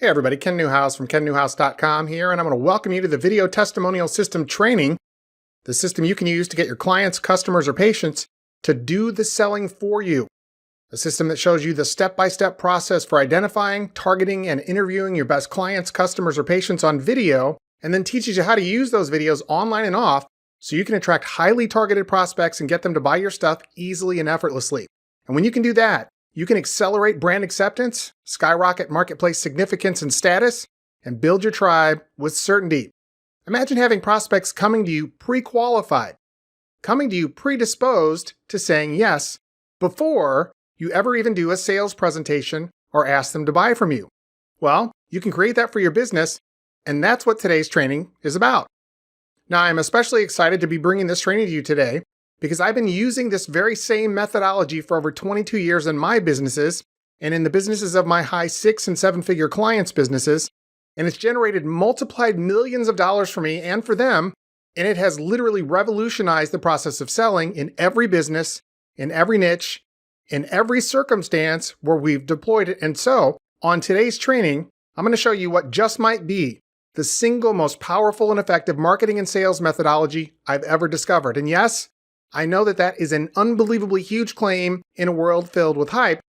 Hey everybody, Ken Newhouse from kennewhouse.com here, and I'm going to welcome you to the Video Testimonial System training, the system you can use to get your clients, customers, or patients to do the selling for you. A system that shows you the step-by-step process for identifying, targeting, and interviewing your best clients, customers, or patients on video, and then teaches you how to use those videos online and off so you can attract highly targeted prospects and get them to buy your stuff easily and effortlessly. And when you can do that, you can accelerate brand acceptance, skyrocket marketplace significance and status, and build your tribe with certainty. Imagine having prospects coming to you pre-qualified, coming to you predisposed to saying yes before you ever even do a sales presentation or ask them to buy from you. Well, you can create that for your business, and that's what today's training is about. Now, I'm especially excited to be bringing this training to you today because I've been using this very same methodology for over 22 years in my businesses and in the businesses of my high 6- and 7-figure clients' businesses, and it's generated multiplied millions of dollars for me and for them, and it has literally revolutionized the process of selling in every business, in every niche, in every circumstance where we've deployed it. And so, on today's training, I'm going to show you what just might be the single most powerful and effective marketing and sales methodology I've ever discovered. And yes, I know that that is an unbelievably huge claim in a world filled with hype,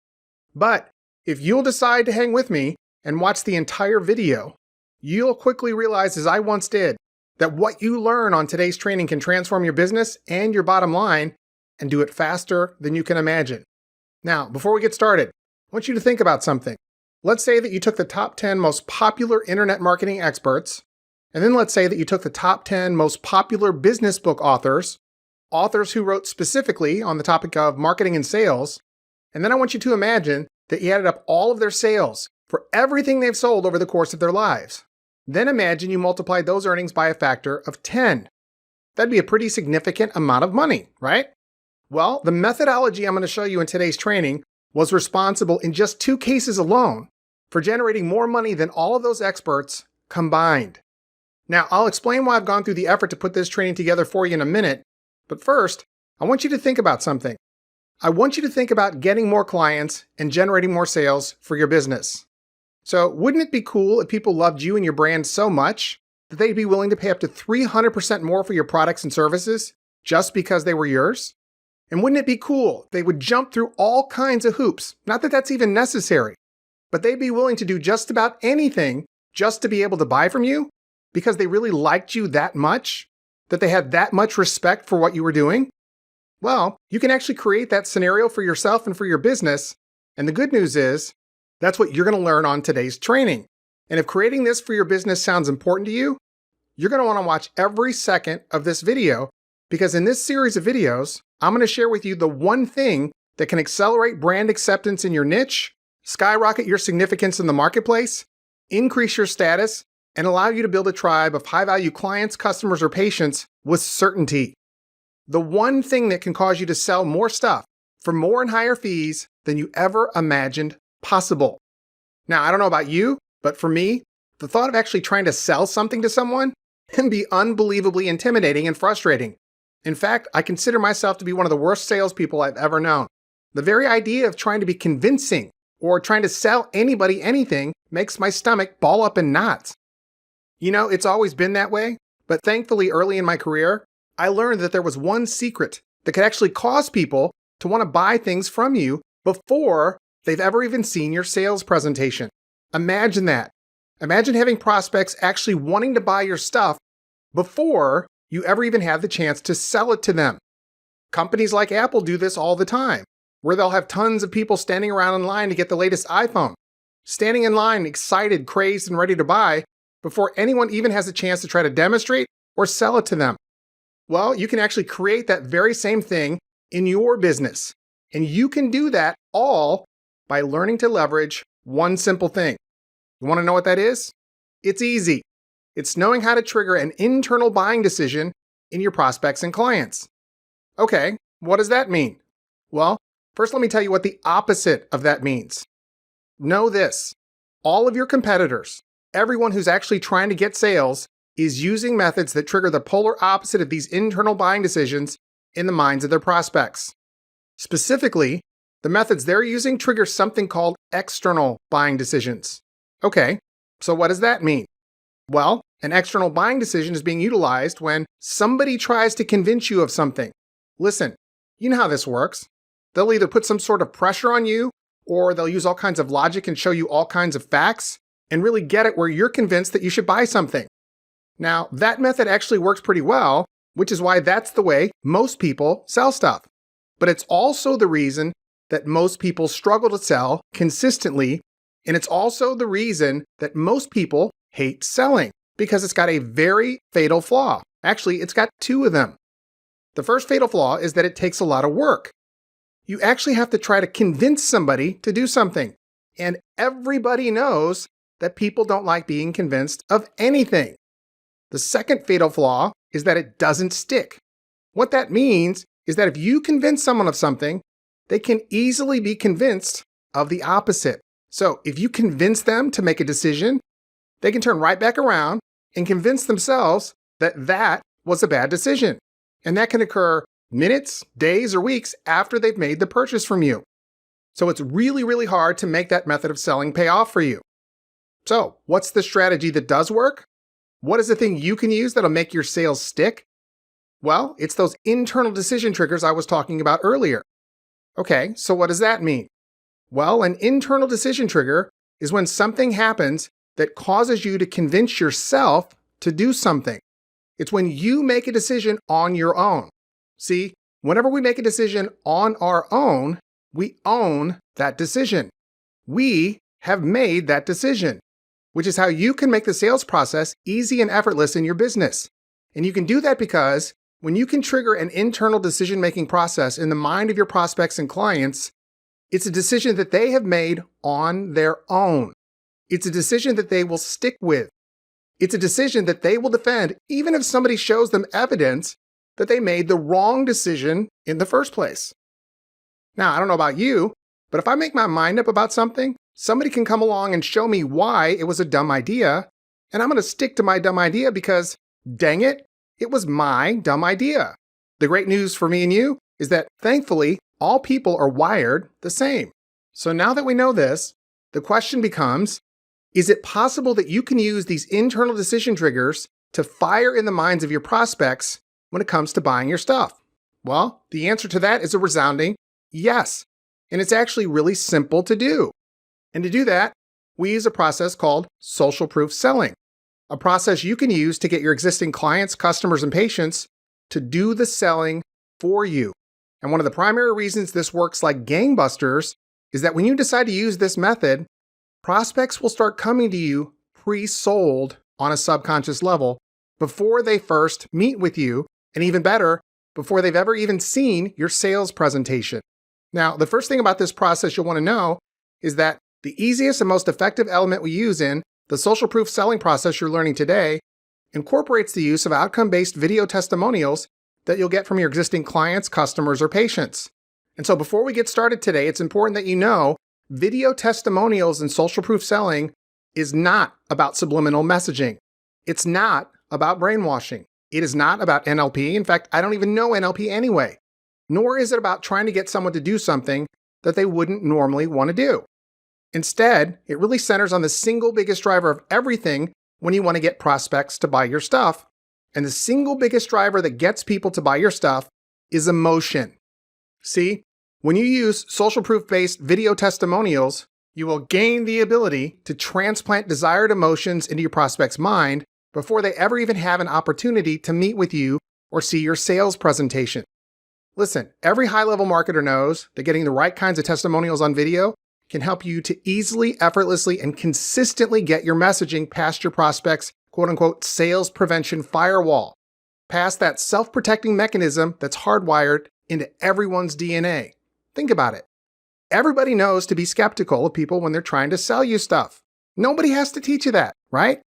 but if you'll decide to hang with me and watch the entire video, you'll quickly realize, as I once did, that what you learn on today's training can transform your business and your bottom line and do it faster than you can imagine. Now, before we get started, I want you to think about something. Let's say that you took the top 10 most popular internet marketing experts, and then let's say that you took the top 10 most popular business book authors who wrote specifically on the topic of marketing and sales, and then I want you to imagine that you added up all of their sales for everything they've sold over the course of their lives. Then imagine you multiplied those earnings by a factor of 10. That'd be a pretty significant amount of money, right? Well, the methodology I'm going to show you in today's training was responsible in just 2 cases alone for generating more money than all of those experts combined. Now, I'll explain why I've gone through the effort to put this training together for you in a minute, but first, I want you to think about something. I want you to think about getting more clients and generating more sales for your business. So, wouldn't it be cool if people loved you and your brand so much that they'd be willing to pay up to 300% more for your products and services just because they were yours? And wouldn't it be cool if they would jump through all kinds of hoops? Not that that's even necessary, but they'd be willing to do just about anything just to be able to buy from you because they really liked you that much, that they had that much respect for what you were doing? Well, you can actually create that scenario for yourself and for your business. And the good news is, that's what you're going to learn on today's training. And if creating this for your business sounds important to you, you're going to want to watch every second of this video, because in this series of videos, I'm going to share with you the one thing that can accelerate brand acceptance in your niche, skyrocket your significance in the marketplace, increase your status, and allow you to build a tribe of high-value clients, customers, or patients with certainty. The one thing that can cause you to sell more stuff for more and higher fees than you ever imagined possible. Now, I don't know about you, but for me, the thought of actually trying to sell something to someone can be unbelievably intimidating and frustrating. In fact, I consider myself to be one of the worst salespeople I've ever known. The very idea of trying to be convincing or trying to sell anybody anything makes my stomach ball up in knots. You know, it's always been that way, but thankfully early in my career, I learned that there was one secret that could actually cause people to want to buy things from you before they've ever even seen your sales presentation. Imagine that. Imagine having prospects actually wanting to buy your stuff before you ever even have the chance to sell it to them. Companies like Apple do this all the time, where they'll have tons of people standing around in line to get the latest iPhone, standing in line excited, crazed, and ready to buy before anyone even has a chance to try to demonstrate or sell it to them. Well, you can actually create that very same thing in your business. And you can do that all by learning to leverage one simple thing. You want to know what that is? It's easy. It's knowing how to trigger an internal buying decision in your prospects and clients. Okay, what does that mean? Well, first let me tell you what the opposite of that means. Know this: all of your competitors, everyone who's actually trying to get sales, is using methods that trigger the polar opposite of these internal buying decisions in the minds of their prospects. Specifically, the methods they're using trigger something called external buying decisions. Okay, So what does that mean? Well, an external buying decision is being utilized when somebody tries to convince you of something. Listen, you know how this works. They'll either put some sort of pressure on you, or they'll use all kinds of logic and show you all kinds of facts and really get it where you're convinced that you should buy something. Now, that method actually works pretty well, which is why that's the way most people sell stuff. But it's also the reason that most people struggle to sell consistently, and it's also the reason that most people hate selling, because it's got a very fatal flaw. Actually, it's got two of them. The first fatal flaw is that it takes a lot of work. You actually have to try to convince somebody to do something. And everybody knows that people don't like being convinced of anything. The second fatal flaw is that it doesn't stick. What that means is that if you convince someone of something, they can easily be convinced of the opposite. So if you convince them to make a decision, they can turn right back around and convince themselves that that was a bad decision. And that can occur minutes, days, or weeks after they've made the purchase from you. So it's really, really hard to make that method of selling pay off for you. So what's the strategy that does work? What is the thing you can use that'll make your sales stick? Well, it's those internal decision triggers I was talking about earlier. Okay, so what does that mean? Well, an internal decision trigger is when something happens that causes you to convince yourself to do something. It's when you make a decision on your own. See, whenever we make a decision on our own, we own that decision. We have made that decision, which is how you can make the sales process easy and effortless in your business. And you can do that because when you can trigger an internal decision-making process in the mind of your prospects and clients, it's a decision that they have made on their own. It's a decision that they will stick with. It's a decision that they will defend even if somebody shows them evidence that they made the wrong decision in the first place. Now, I don't know about you, but if I make my mind up about something, somebody can come along and show me why it was a dumb idea, and I'm going to stick to my dumb idea because, dang it, it was my dumb idea. The great news for me and you is that, thankfully, all people are wired the same. So now that we know this, the question becomes, is it possible that you can use these internal decision triggers to fire in the minds of your prospects when it comes to buying your stuff? Well, the answer to that is a resounding yes. And it's actually really simple to do. And to do that, we use a process called social proof selling, a process you can use to get your existing clients, customers, and patients to do the selling for you. And one of the primary reasons this works like gangbusters is that when you decide to use this method, prospects will start coming to you pre-sold on a subconscious level before they first meet with you, and even better, before they've ever even seen your sales presentation. Now, the first thing about this process you'll want to know is that the easiest and most effective element we use in the social proof selling process you're learning today incorporates the use of outcome-based video testimonials that you'll get from your existing clients, customers, or patients. And so before we get started today, it's important that you know video testimonials and social proof selling is not about subliminal messaging. It's not about brainwashing. It is not about NLP. In fact, I don't even know NLP anyway. Nor is it about trying to get someone to do something that they wouldn't normally want to do. Instead, it really centers on the single biggest driver of everything when you want to get prospects to buy your stuff. And the single biggest driver that gets people to buy your stuff is emotion. See, when you use social proof-based video testimonials, you will gain the ability to transplant desired emotions into your prospect's mind before they ever even have an opportunity to meet with you or see your sales presentation. Listen, every high-level marketer knows that getting the right kinds of testimonials on video can help you to easily, effortlessly, and consistently get your messaging past your prospects' quote-unquote sales prevention firewall, past that self-protecting mechanism that's hardwired into everyone's DNA. Think about it. Everybody knows to be skeptical of people when they're trying to sell you stuff. Nobody has to teach you that, right?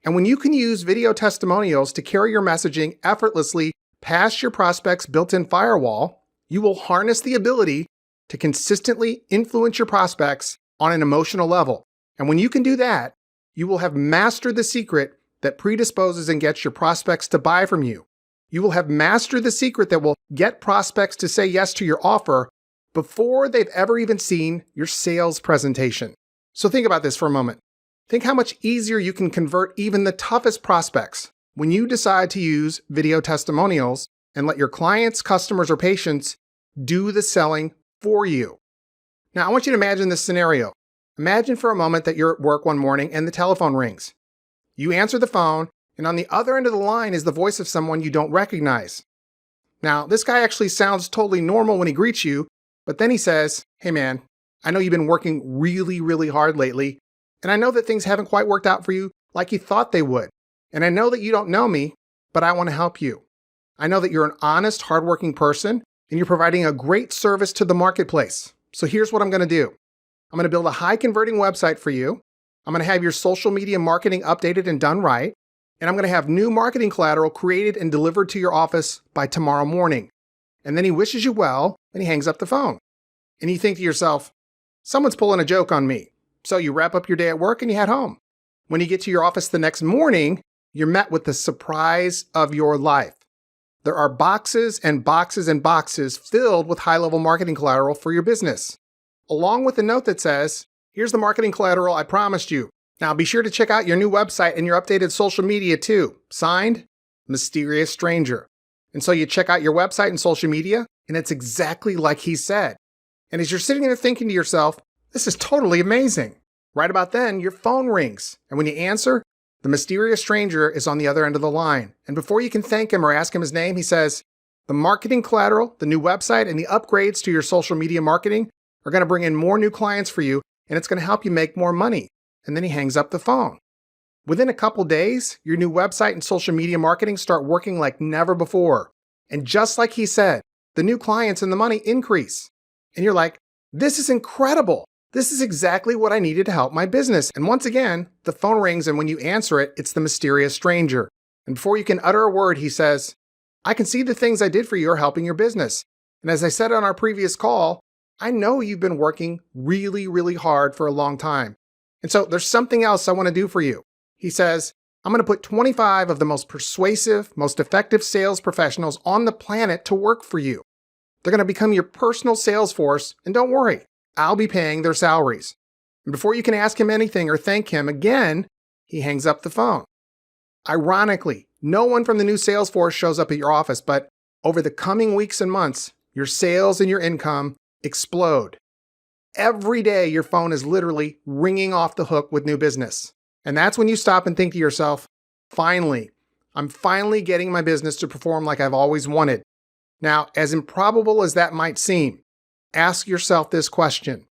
And when you can use video testimonials to carry your messaging effortlessly past your prospect's built-in firewall, you will harness the ability to consistently influence your prospects on an emotional level. And when you can do that, you will have mastered the secret that predisposes and gets your prospects to buy from you. You will have mastered the secret that will get prospects to say yes to your offer before they've ever even seen your sales presentation. So think about this for a moment. Think how much easier you can convert even the toughest prospects when you decide to use video testimonials and let your clients, customers, or patients do the selling for you. Now, I want you to imagine this scenario. Imagine for a moment that you're at work one morning and the telephone rings. You answer the phone, and on the other end of the line is the voice of someone you don't recognize. Now, this guy actually sounds totally normal when he greets you, but then he says, "Hey man, I know you've been working really, really hard lately, and I know that things haven't quite worked out for you like you thought they would. And I know that you don't know me, but I want to help you. I know that you're an honest, hardworking person, and you're providing a great service to the marketplace. So here's what I'm going to do. I'm going to build a high-converting website for you. I'm going to have your social media marketing updated and done right. And I'm going to have new marketing collateral created and delivered to your office by tomorrow morning." And then he wishes you well, and he hangs up the phone. And you think to yourself, someone's pulling a joke on me. So you wrap up your day at work and you head home. When you get to your office the next morning, you're met with the surprise of your life. There are boxes and boxes and boxes filled with high-level marketing collateral for your business, along with a note that says, "Here's the marketing collateral I promised you. Now be sure to check out your new website and your updated social media too. Signed, Mysterious Stranger." And so you check out your website and social media, and it's exactly like he said. And as you're sitting there thinking to yourself, this is totally amazing. Right about then, your phone rings. And when you answer, the mysterious stranger is on the other end of the line. And before you can thank him or ask him his name, he says, "The marketing collateral, the new website, and the upgrades to your social media marketing are going to bring in more new clients for you, and it's going to help you make more money." And then he hangs up the phone. Within a couple days, your new website and social media marketing start working like never before. And just like he said, the new clients and the money increase. And you're like, this is incredible. This is exactly what I needed to help my business. And once again, the phone rings, and when you answer it, it's the mysterious stranger. And before you can utter a word, he says, "I can see the things I did for you are helping your business. And as I said on our previous call, I know you've been working really, really hard for a long time. And so there's something else I want to do for you." He says, "I'm going to put 25 of the most persuasive, most effective sales professionals on the planet to work for you. They're going to become your personal sales force, and don't worry, I'll be paying their salaries." And before you can ask him anything or thank him again, he hangs up the phone. Ironically, no one from the new sales force shows up at your office, but over the coming weeks and months, your sales and your income explode. Every day, your phone is literally ringing off the hook with new business. And that's when you stop and think to yourself, finally, I'm finally getting my business to perform like I've always wanted. Now, as improbable as that might seem, ask yourself this question.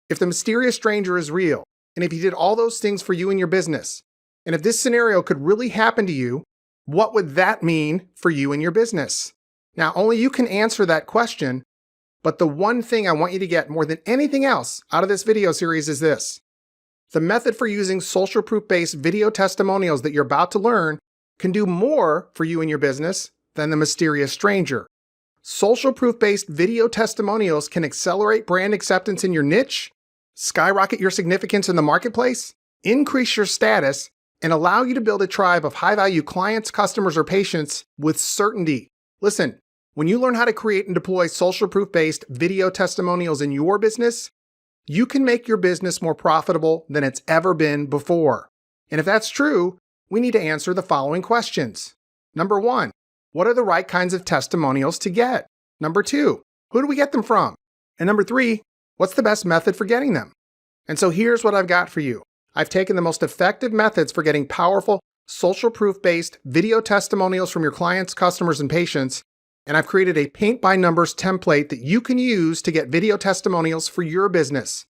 If the mysterious stranger is real, and if he did all those things for you and your business, and if this scenario could really happen to you, what would that mean for you and your business? Now, only you can answer that question, but the one thing I want you to get more than anything else out of this video series is this. The method for using social proof-based video testimonials that you're about to learn can do more for you and your business than the mysterious stranger. Social proof-based video testimonials can accelerate brand acceptance in your niche, skyrocket your significance in the marketplace, increase your status, and allow you to build a tribe of high-value clients, customers, or patients with certainty. Listen, when you learn how to create and deploy social proof-based video testimonials in your business, you can make your business more profitable than it's ever been before. And if that's true, we need to answer the following questions. Number 1, what are the right kinds of testimonials to get? Number 2, who do we get them from? And number 3, what's the best method for getting them? And so here's what I've got for you. I've taken the most effective methods for getting powerful, social proof-based video testimonials from your clients, customers, and patients, and I've created a paint-by-numbers template that you can use to get video testimonials for your business.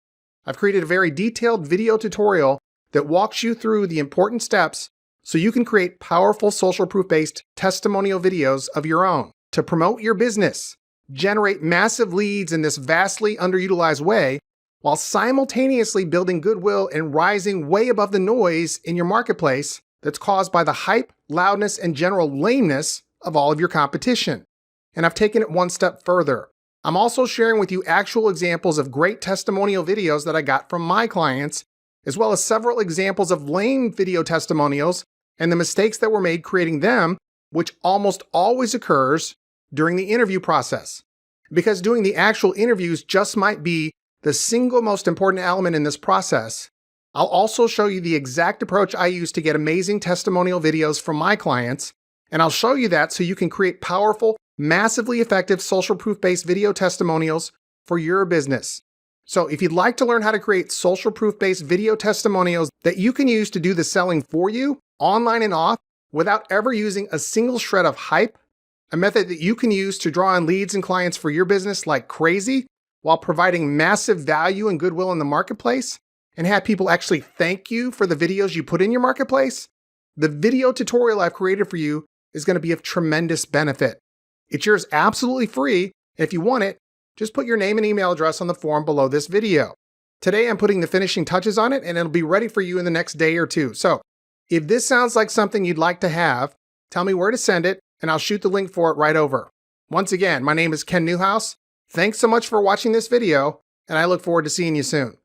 I've created a very detailed video tutorial that walks you through the important steps so you can create powerful social proof-based testimonial videos of your own to promote your business, generate massive leads in this vastly underutilized way, while simultaneously building goodwill and rising way above the noise in your marketplace that's caused by the hype, loudness, and general lameness of all of your competition. And I've taken it one step further. I'm also sharing with you actual examples of great testimonial videos that I got from my clients, as well as several examples of lame video testimonials and the mistakes that were made creating them, which almost always occurs during the interview process. Because doing the actual interviews just might be the single most important element in this process, I'll also show you the exact approach I use to get amazing testimonial videos from my clients, and I'll show you that so you can create powerful, massively effective social proof-based video testimonials for your business. So if you'd like to learn how to create social proof-based video testimonials that you can use to do the selling for you, online and off, without ever using a single shred of hype, a method that you can use to draw in leads and clients for your business like crazy, while providing massive value and goodwill in the marketplace, and have people actually thank you for the videos you put in your marketplace, the video tutorial I've created for you is going to be of tremendous benefit. It's yours absolutely free. If you want it, just put your name and email address on the form below this video. Today, I'm putting the finishing touches on it, and it'll be ready for you in the next day or two. So if this sounds like something you'd like to have, tell me where to send it, and I'll shoot the link for it right over. Once again, my name is Ken Newhouse. Thanks so much for watching this video, and I look forward to seeing you soon.